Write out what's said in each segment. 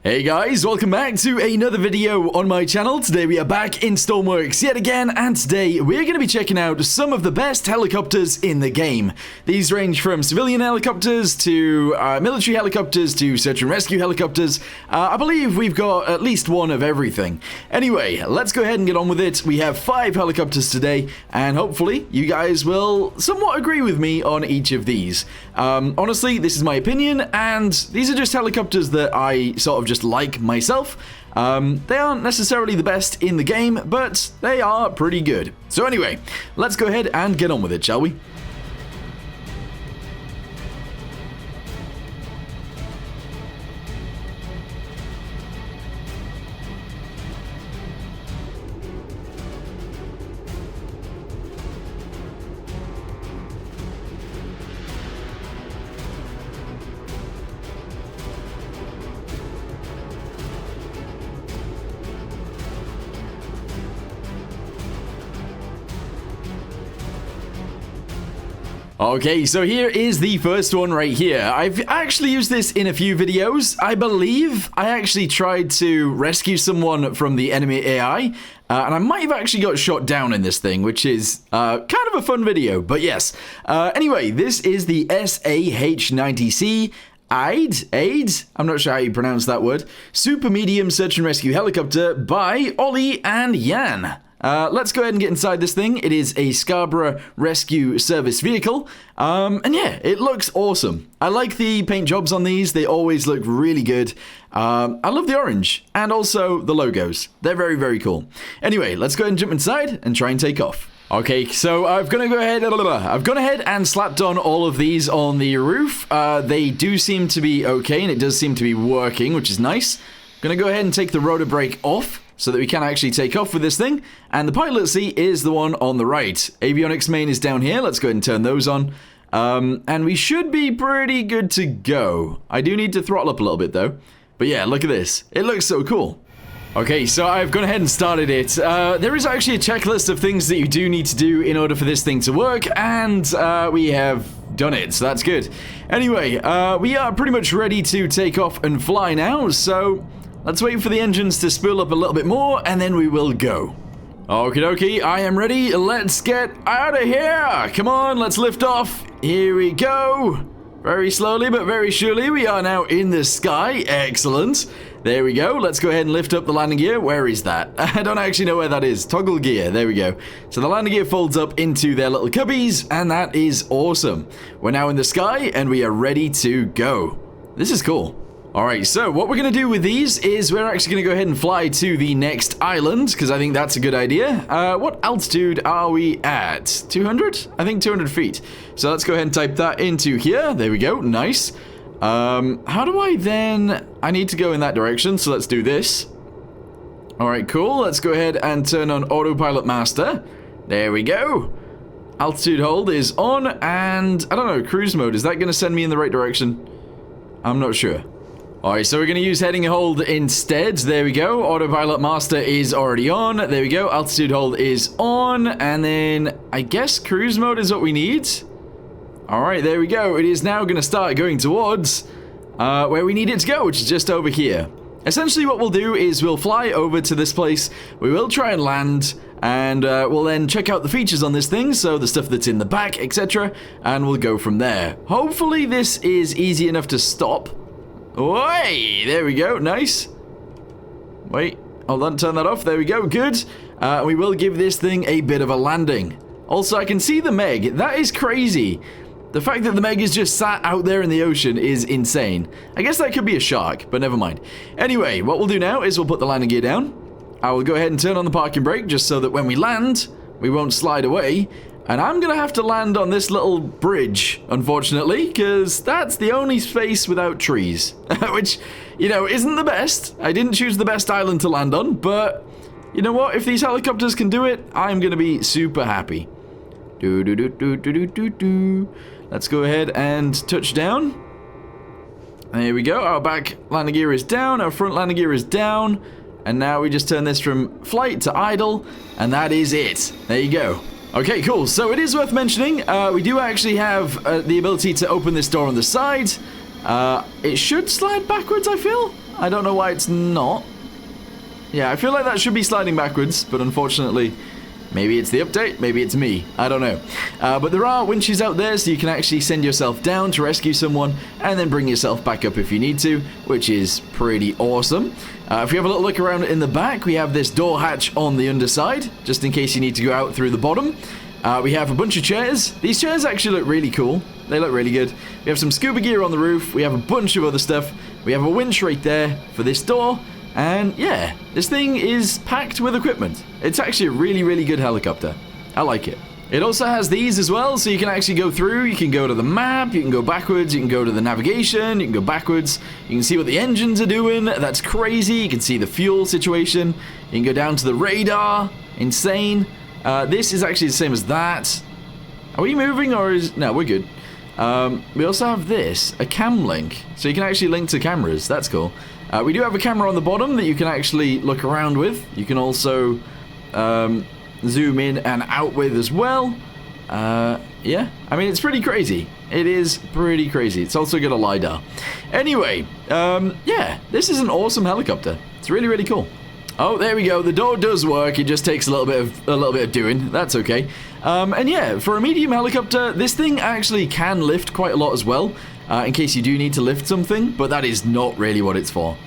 Hey guys, welcome back to another video on my channel. Today we are back in Stormworks yet again, and today we're going to be checking out some of the best helicopters in the game. These range from civilian helicopters to military helicopters to search and rescue helicopters. I believe we've got at least one of everything. Anyway, let's go ahead and get on with it. We have 5 helicopters today, and hopefully you guys will somewhat agree with me on each of these. Honestly, this is my opinion, and these are just helicopters that I sort of just like myself. They aren't necessarily the best in the game, but they are pretty good. So anyway, let's go ahead and get on with it, shall we? Okay, so here is the first one right here. I've actually used this in a few videos. I believe I actually tried to rescue someone from the enemy AI, and I might have actually got shot down in this thing, which is kind of a fun video, but yes. Anyway, this is the SAH-90C Aid? I'm not sure how you pronounce that word. Super medium search and rescue helicopter by Ollie and Jan. Let's go ahead and get inside this thing. It is a Scarborough Rescue Service vehicle. And yeah, it looks awesome. I like the paint jobs on these. They always look really good. I love the orange and also the logos. They're very, very cool. Anyway, let's go ahead and jump inside and try and take off. Okay, so I've gone ahead and slapped on all of these on the roof. They do seem to be okay, and it does seem to be working, which is nice. Gonna go ahead and take the rotor brake off so that we can actually take off with this thing. And the pilot seat is the one on the right. Avionics main is down here. Let's go ahead and turn those on. And we should be pretty good to go. I do need to throttle up a little bit though. But yeah, look at this. It looks so cool. Okay, so I've gone ahead and started it. There is actually a checklist of things that you do need to do in order for this thing to work, and we have done it, so that's good. Anyway, we are pretty much ready to take off and fly now, so let's wait for the engines to spool up a little bit more, and then we will go. Okie dokie, I am ready. Let's get out of here. Come on, let's lift off. Here we go. Very slowly, but very surely, we are now in the sky. Excellent. There we go. Let's go ahead and lift up the landing gear. Where is that? I don't actually know where that is. Toggle gear. There we go. So the landing gear folds up into their little cubbies, and that is awesome. We're now in the sky, and we are ready to go. This is cool. Alright, so what we're going to do with these is we're actually going to go ahead and fly to the next island, because I think that's a good idea. What altitude are we at? 200? I think 200 feet. So let's go ahead and type that into here. There we go. Nice. How do I then... I need to go in that direction, so let's do this. Alright, cool. Let's go ahead and turn on Autopilot Master. There we go. Altitude hold is on, and I don't know, cruise mode. Is that going to send me in the right direction? I'm not sure. Alright, so we're going to use heading hold instead. There we go. Autopilot Master is already on. There we go. Altitude hold is on. And then I guess cruise mode is what we need. Alright, there we go. It is now going to start going towards where we need it to go, which is just over here. Essentially what we'll do is we'll fly over to this place. We will try and land, and we'll then check out the features on this thing, so the stuff that's in the back, etc. And we'll go from there. Hopefully this is easy enough to stop. Oi! There we go. Nice. Wait. Hold on. Turn that off. There we go. Good. We will give this thing a bit of a landing. Also, I can see the Meg. That is crazy. The fact that the Meg is just sat out there in the ocean is insane. I guess that could be a shark, but never mind. Anyway, what we'll do now is we'll put the landing gear down. I will go ahead and turn on the parking brake just so that when we land, we won't slide away. And I'm going to have to land on this little bridge, unfortunately, because that's the only space without trees. Which, you know, isn't the best. I didn't choose the best island to land on, but you know what? If these helicopters can do it, I'm going to be super happy. Let's go ahead and touch down. There we go. Our back landing gear is down. Our front landing gear is down. And now we just turn this from flight to idle. And that is it. There you go. Okay, cool. So it is worth mentioning, we do actually have the ability to open this door on the side. It should slide backwards, I feel. I don't know why it's not. Yeah, I feel like that should be sliding backwards, but unfortunately, maybe it's the update, maybe it's me. I don't know. But there are winches out there, so you can actually send yourself down to rescue someone and then bring yourself back up if you need to, which is pretty awesome. If you have a little look around in the back, we have this door hatch on the underside, just in case you need to go out through the bottom. We have a bunch of chairs. These chairs actually look really cool. They look really good. We have some scuba gear on the roof. We have a bunch of other stuff. We have a winch right there for this door. And yeah, this thing is packed with equipment. It's actually a really, really good helicopter. I like it. It also has these as well, so you can actually go through. You can go to the map, you can go backwards, you can go to the navigation, you can go backwards. You can see what the engines are doing. That's crazy. You can see the fuel situation. You can go down to the radar. Insane. This is actually the same as that. Are we moving or is... No, we're good. We also have this, a cam link. So you can actually link to cameras. That's cool. We do have a camera on the bottom that you can actually look around with. You can also zoom in and out with as well. Yeah, I mean, it's pretty crazy. It is pretty crazy. It's also got a LiDAR. Anyway, yeah, this is an awesome helicopter. It's really, really cool. Oh, there we go. The door does work. It just takes a little bit of doing. That's okay. And yeah, for a medium helicopter, this thing actually can lift quite a lot as well. In case you do need to lift something, but that is not really what it's for.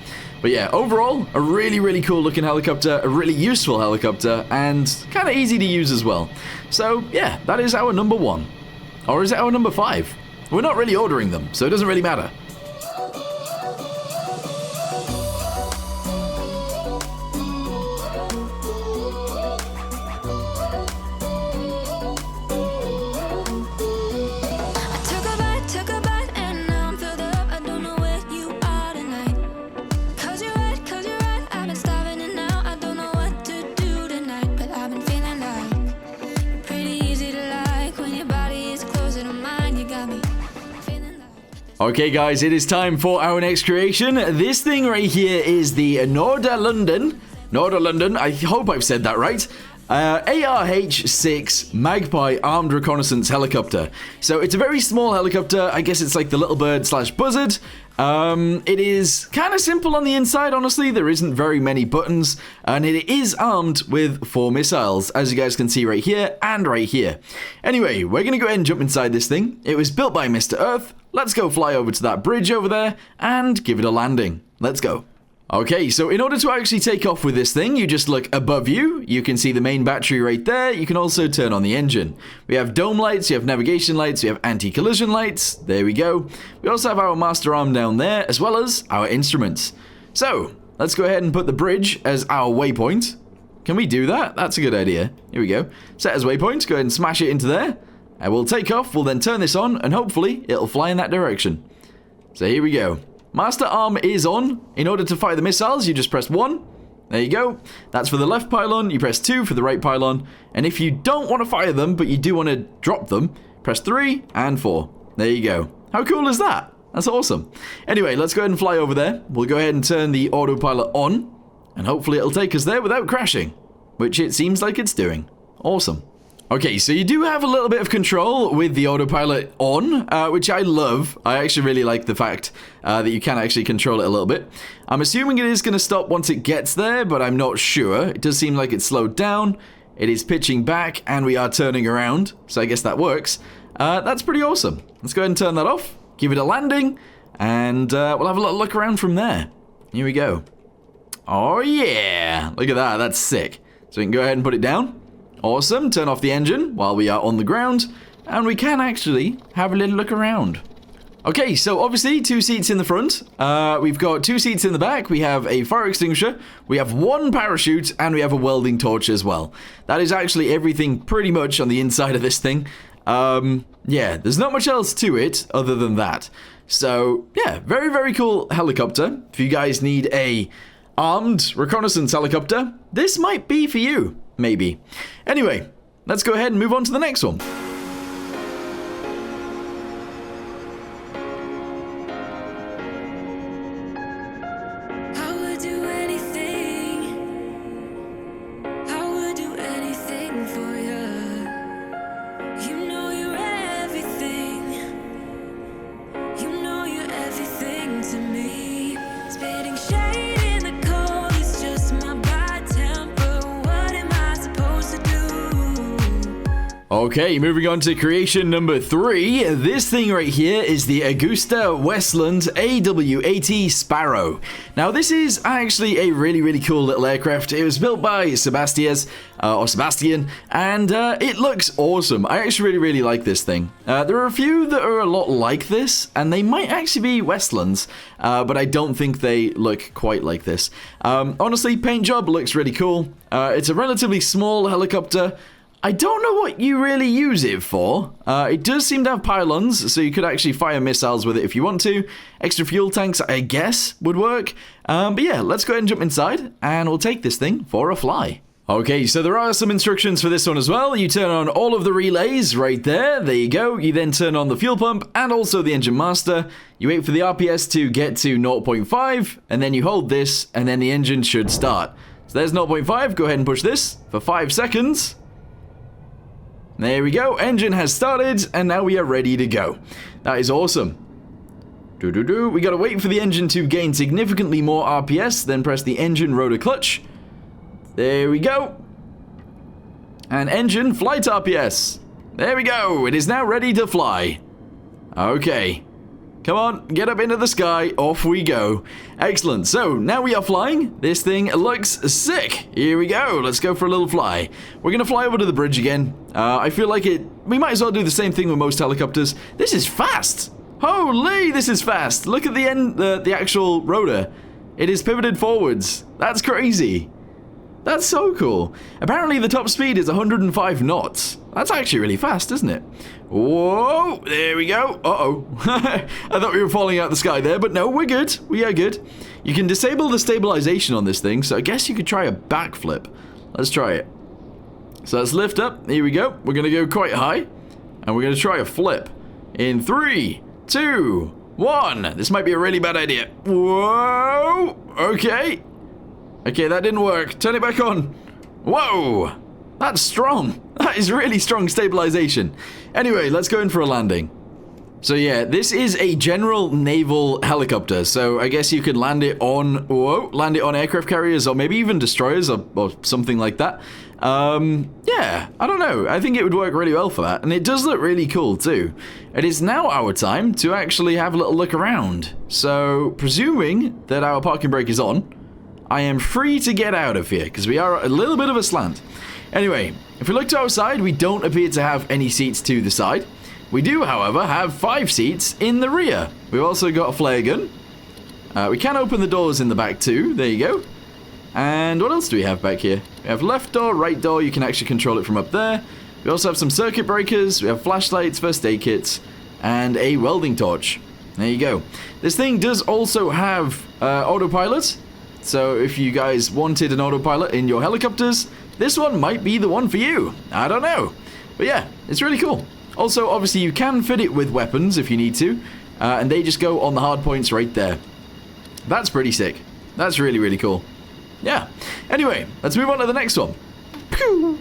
But yeah, overall, a really, really cool looking helicopter, a really useful helicopter, and kind of easy to use as well. So yeah, that is our number 1. Or is it our number 5? We're not really ordering them, so it doesn't really matter. Okay guys, it is time for our next creation. This thing right here is the Norderlanden, I hope I've said that right, ARH-6 Magpie Armed Reconnaissance Helicopter. So it's a very small helicopter. I guess it's like the little bird / buzzard. It is kind of simple on the inside, honestly. There isn't very many buttons, and it is armed with 4 missiles, as you guys can see right here and right here. Anyway, we're going to go ahead and jump inside this thing. It was built by Mr. Earth. Let's go fly over to that bridge over there and give it a landing. Let's go. Okay, so in order to actually take off with this thing, you just look above you. You can see the main battery right there. You can also turn on the engine. We have dome lights, you have navigation lights, we have anti-collision lights. There we go. We also have our master arm down there, as well as our instruments. So, let's go ahead and put the bridge as our waypoint. Can we do that? That's a good idea. Here we go. Set as waypoint, go ahead and smash it into there. And we'll take off, we'll then turn this on, and hopefully it'll fly in that direction. So here we go. Master arm is on. In order to fire the missiles, you just press 1. There you go. That's for the left pylon. You press 2 for the right pylon. And if you don't want to fire them, but you do want to drop them, press 3 and 4. There you go. How cool is that? That's awesome. Anyway, let's go ahead and fly over there. We'll go ahead and turn the autopilot on. And hopefully it'll take us there without crashing, which it seems like it's doing. Awesome. Okay, so you do have a little bit of control with the autopilot on, which I love. I actually really like the fact that you can actually control it a little bit. I'm assuming it is going to stop once it gets there, but I'm not sure. It does seem like it's slowed down. It is pitching back, and we are turning around, so I guess that works. That's pretty awesome. Let's go ahead and turn that off, give it a landing, and we'll have a little look around from there. Here we go. Oh yeah, look at that. That's sick. So we can go ahead and put it down. Awesome, turn off the engine while we are on the ground, and we can actually have a little look around. Okay, so obviously 2 seats in the front, we've got 2 seats in the back, we have a fire extinguisher, we have 1 parachute, and we have a welding torch as well. That is actually everything pretty much on the inside of this thing. Yeah, there's not much else to it other than that. So, yeah, very, very cool helicopter. If you guys need a armed reconnaissance helicopter, this might be for you. Maybe. Anyway, let's go ahead and move on to the next one. Spitting Okay, moving on to creation number 3. This thing right here is the Austa Westland AW-80 Sparrow. Now, this is actually a really cool little aircraft. It was built by Sebastian, and it looks awesome. I actually really like this thing. There are a few that are a lot like this, and they might actually be Westlands, but I don't think they look quite like this. Honestly, paint job looks really cool. It's a relatively small helicopter. I don't know what you really use it for. It does seem to have pylons, so you could actually fire missiles with it if you want to. Extra fuel tanks, I guess, would work. But yeah, let's go ahead and jump inside, and we'll take this thing for a fly. Okay, so there are some instructions for this one as well. You turn on all of the relays right there. There you go. You then turn on the fuel pump and also the engine master. You wait for the RPS to get to 0.5, and then you hold this, and then the engine should start. So there's 0.5. Go ahead and push this for 5 seconds. There we go, engine has started, and now we are ready to go. That is awesome. We gotta wait for the engine to gain significantly more RPS, then press the engine rotor clutch. There we go. And engine flight RPS. There we go, it is now ready to fly. Okay. Come on, get up into the sky, off we go. Excellent, so now we are flying. This thing looks sick. Here we go, let's go for a little fly. We're gonna fly over to the bridge again. I feel like we might as well do the same thing with most helicopters. This is fast. Holy, this is fast. Look at the end, the actual rotor. It is pivoted forwards. That's crazy. That's so cool. Apparently the top speed is 105 knots. That's actually really fast, isn't it? Whoa, there we go. Uh-oh. I thought we were falling out of the sky there, but no, we're good. We are good. You can disable the stabilization on this thing, so I guess you could try a backflip. Let's try it. So let's lift up. Here we go. We're going to go quite high, and we're going to try a flip. In 3, 2, 1. This might be a really bad idea. Whoa. Okay. Okay, that didn't work. Turn it back on. Whoa! That's strong. That is really strong stabilization. Anyway, let's go in for a landing. So yeah, this is a general naval helicopter. So I guess you could land it on, land it on aircraft carriers or maybe even destroyers or something like that. Yeah, I don't know. I think it would work really well for that. And it does look really cool too. It is now our time to actually have a little look around. So presuming that our parking brake is on, I am free to get out of here, because we are a little bit of a slant. Anyway, if we look to our side, we don't appear to have any seats to the side. We do, however, have 5 seats in the rear. We've also got a flare gun. We can open the doors in the back too, there you go. And what else do we have back here? We have left door, right door, you can actually control it from up there. We also have some circuit breakers, we have flashlights, first aid kits, and a welding torch. There you go. This thing does also have autopilot. So if you guys wanted an autopilot in your helicopters, this one might be the one for you. I don't know. But yeah, it's really cool. Also, obviously, you can fit it with weapons if you need to. And they just go on the hard points right there. That's pretty sick. That's really cool. Yeah. Anyway, let's move on to the next one. Pew!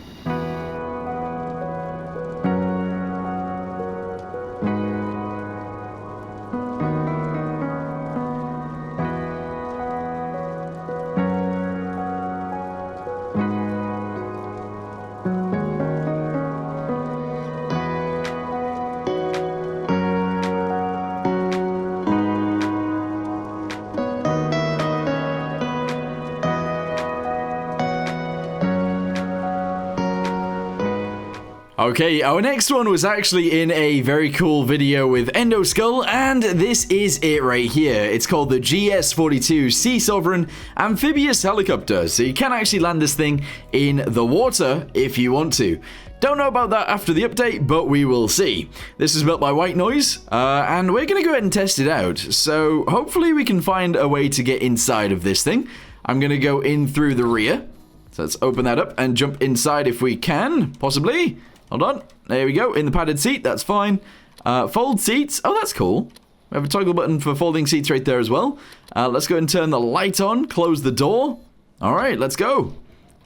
Okay, our next one was actually in a very cool video with Endoskull, and this is it right here. It's called the GS42 Sea Sovereign amphibious helicopter, so you can actually land this thing in the water if you want to. Don't know about that after the update, but we will see. This is built by White Noise, and we're going to go ahead and test it out. So hopefully we can find a way to get inside of this thing. I'm going to go in through the rear. So let's open that up and jump inside if we can, possibly. Hold on. There we go. In the padded seat. That's fine. Fold seats. Oh, that's cool. We have a toggle button for folding seats right there as well. Let's go and turn the light on. Close the door. All right, let's go.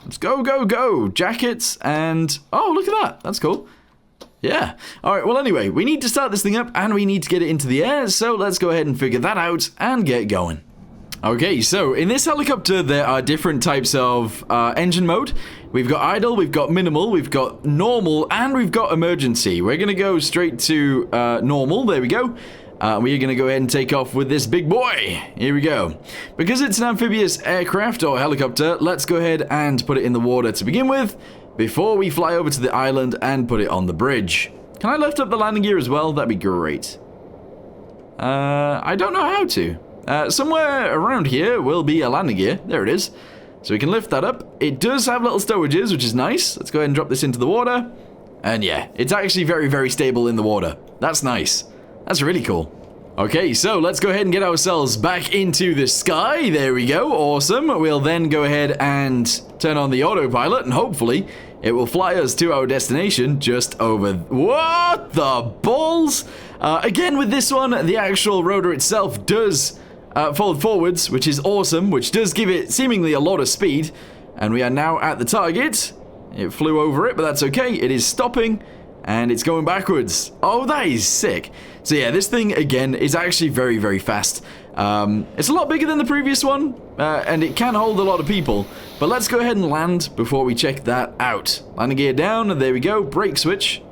Let's go. Jackets and... Oh, look at that. That's cool. Yeah. All right, well, anyway, we need to start this thing up and we need to get it into the air. So let's go ahead and figure that out and get going. Okay, so in this helicopter, there are different types of engine mode. We've got idle, we've got minimal, we've got normal, and we've got emergency. We're going to go straight to normal. There we go. We're going to go ahead and take off with this big boy. Here we go. Because it's an amphibious aircraft or helicopter, let's go ahead and put it in the water to begin with, before we fly over to the island and put it on the bridge. Can I lift up the landing gear as well? That'd be great. I don't know how to. Somewhere around here will be a landing gear. There it is. So we can lift that up. It does have little stowages, which is nice. Let's go ahead and drop this into the water. And yeah, it's actually very, very stable in the water. That's nice. That's really cool. Okay, so let's go ahead and get ourselves back into the sky. There we go. Awesome. We'll then go ahead and turn on the autopilot, and hopefully it will fly us to our destination just over... What the balls? Again, with this one, the actual rotor itself does fold forwards, which is awesome, which does give it seemingly a lot of speed. And we are now at the target. It flew over it, but that's okay. It is stopping, and it's going backwards. Oh, that is sick. So yeah, this thing, again, is actually very, very fast. It's a lot bigger than the previous one, and it can hold a lot of people. But let's go ahead and land before we check that out. Landing gear down, there we go. Brake switch.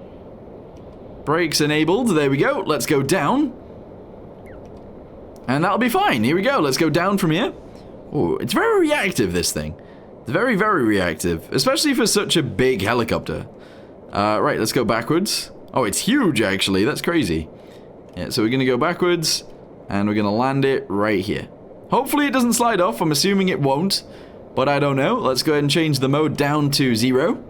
Brakes enabled, there we go. Let's go down. And that'll be fine. Here we go. Let's go down from here. Oh, it's very reactive, this thing. It's very, very reactive, especially for such a big helicopter. Right, let's go backwards. Oh, it's huge, actually. That's crazy. Yeah, so we're going to go backwards, and we're going to land it right here. Hopefully it doesn't slide off. I'm assuming it won't, but I don't know. Let's go ahead and change the mode down to 0.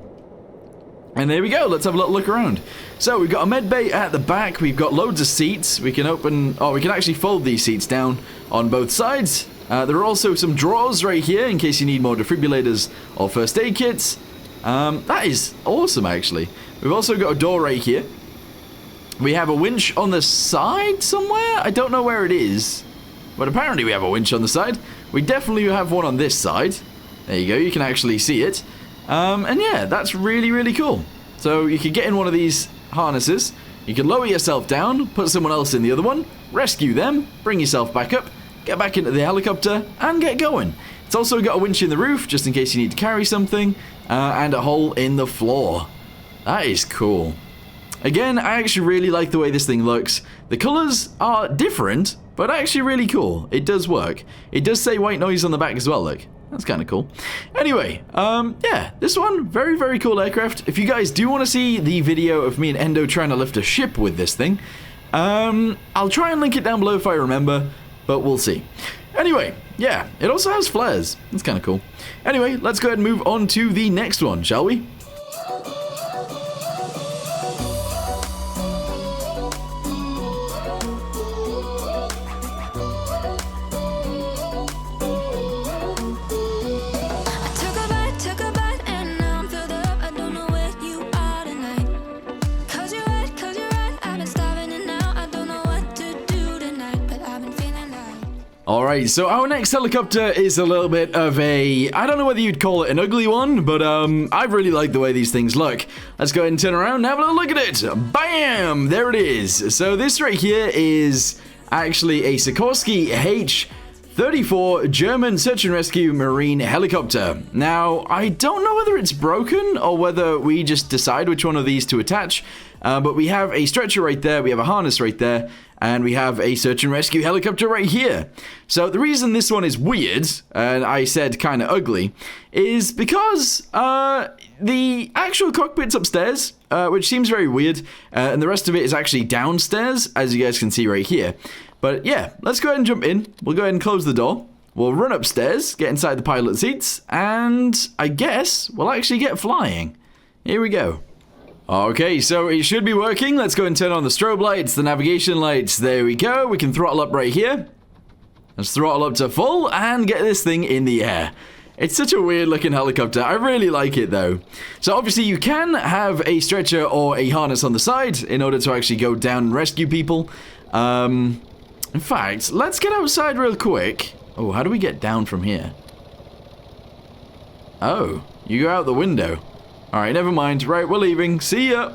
And there we go. Let's have a little look around. So we've got a med bay at the back. We've got loads of seats. We can open... Oh, we can actually fold these seats down on both sides. There are also some drawers right here in case you need more defibrillators or first aid kits. That is awesome, actually. We've also got a door right here. We have a winch on the side somewhere. I don't know where it is, but apparently we have a winch on the side. We definitely have one on this side. There you go. You can actually see it. And yeah, that's really, really cool. So you could get in one of these harnesses. You can lower yourself down, put someone else in the other one, rescue them, bring yourself back up, get back into the helicopter, and get going. It's also got a winch in the roof, just in case you need to carry something, and a hole in the floor. That is cool. Again, I actually really like the way this thing looks. The colors are different, but actually really cool. It does work. It does say white noise on the back as well, look. That's kind of cool. Anyway, yeah, this one, very, very cool aircraft. If you guys do want to see the video of me and Endo trying to lift a ship with this thing, I'll try and link it down below if I remember, but we'll see. Anyway, yeah, it also has flares. That's kind of cool. Anyway, let's go ahead and move on to the next one, shall we? Alright, so our next helicopter is a little bit of a... I don't know whether you'd call it an ugly one, but I really like the way these things look. Let's go ahead and turn around and have a little look at it. Bam! There it is. So this right here is actually a Sosi H34 German search and rescue marine helicopter. Now, I don't know whether it's broken or whether we just decide which one of these to attach, but we have a stretcher right there, we have a harness right there, and we have a search and rescue helicopter right here. So the reason this one is weird, and I said kind of ugly, is because the actual cockpit's upstairs, which seems very weird, and the rest of it is actually downstairs, as you guys can see right here. But yeah, let's go ahead and jump in. We'll go ahead and close the door. We'll run upstairs, get inside the pilot seats, and I guess we'll actually get flying. Here we go. Okay, so it should be working. Let's go and turn on the strobe lights, the navigation lights. There we go. We can throttle up right here. Let's throttle up to full and get this thing in the air. It's such a weird looking helicopter. I really like it though. So obviously you can have a stretcher or a harness on the side in order to actually go down and rescue people. In fact, let's get outside real quick. Oh, how do we get down from here? Oh, you go out the window. Alright, never mind. Right, we're leaving. See ya.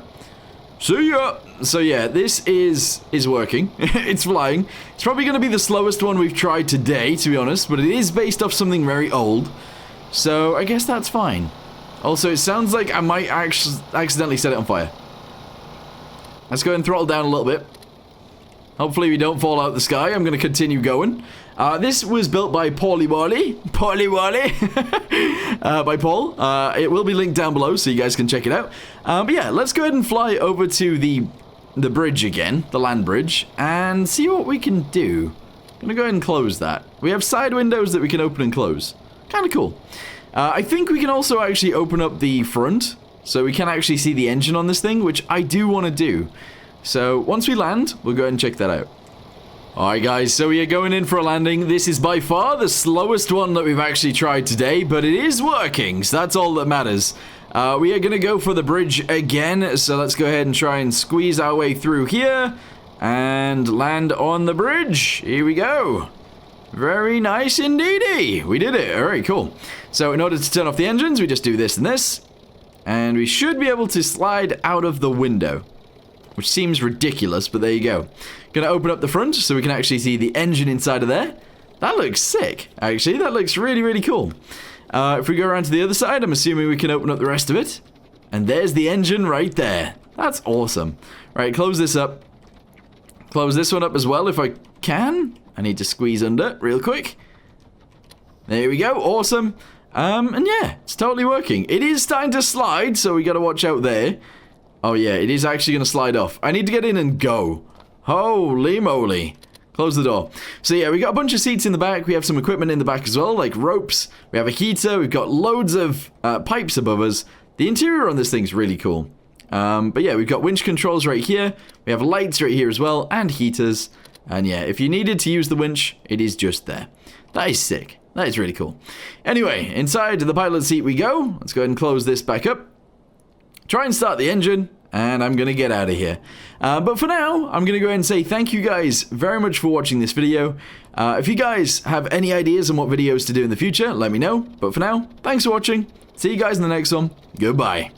See ya! So yeah, this is working. It's flying. It's probably going to be the slowest one we've tried today, to be honest, but it is based off something very old. So I guess that's fine. Also, it sounds like I might accidentally set it on fire. Let's go ahead and throttle down a little bit. Hopefully we don't fall out the sky. I'm going to continue going. This was built by Paulie Wally. By Paul. It will be linked down below so you guys can check it out. But yeah, let's go ahead and fly over to the bridge again, the land bridge, and see what we can do. I'm going to go ahead and close that. We have side windows that we can open and close. Kind of cool. I think we can also actually open up the front, so we can actually see the engine on this thing, which I do want to do. So once we land, we'll go ahead and check that out. Alright guys, so we are going in for a landing. This is by far the slowest one that we've actually tried today, but it is working, so that's all that matters. We are going to go for the bridge again, so let's go ahead and try and squeeze our way through here and land on the bridge. Here we go. Very nice indeedy. We did it. Alright, cool. So in order to turn off the engines, we just do this and this, and we should be able to slide out of the window, which seems ridiculous, but there you go. Gonna open up the front so we can actually see the engine inside of there. That looks sick, actually. That looks really, really cool. If we go around to the other side, I'm assuming we can open up the rest of it. And there's the engine right there. That's awesome. Right, close this up. Close this one up as well if I can. I need to squeeze under real quick. There we go. Awesome. And yeah, it's totally working. It is starting to slide, so we gotta watch out there. Oh yeah, it is actually going to slide off. I need to get in and go. Holy moly. Close the door. So yeah, we got a bunch of seats in the back. We have some equipment in the back as well, like ropes. We have a heater. We've got loads of pipes above us. The interior on this thing's really cool. But yeah, we've got winch controls right here. We have lights right here as well, and heaters. And yeah, if you needed to use the winch, it is just there. That is sick. That is really cool. Anyway, inside the pilot seat we go. Let's go ahead and close this back up. Try and start the engine, and I'm going to get out of here. But for now, I'm going to go ahead and say thank you guys very much for watching this video. If you guys have any ideas on what videos to do in the future, let me know. But for now, thanks for watching. See you guys in the next one. Goodbye.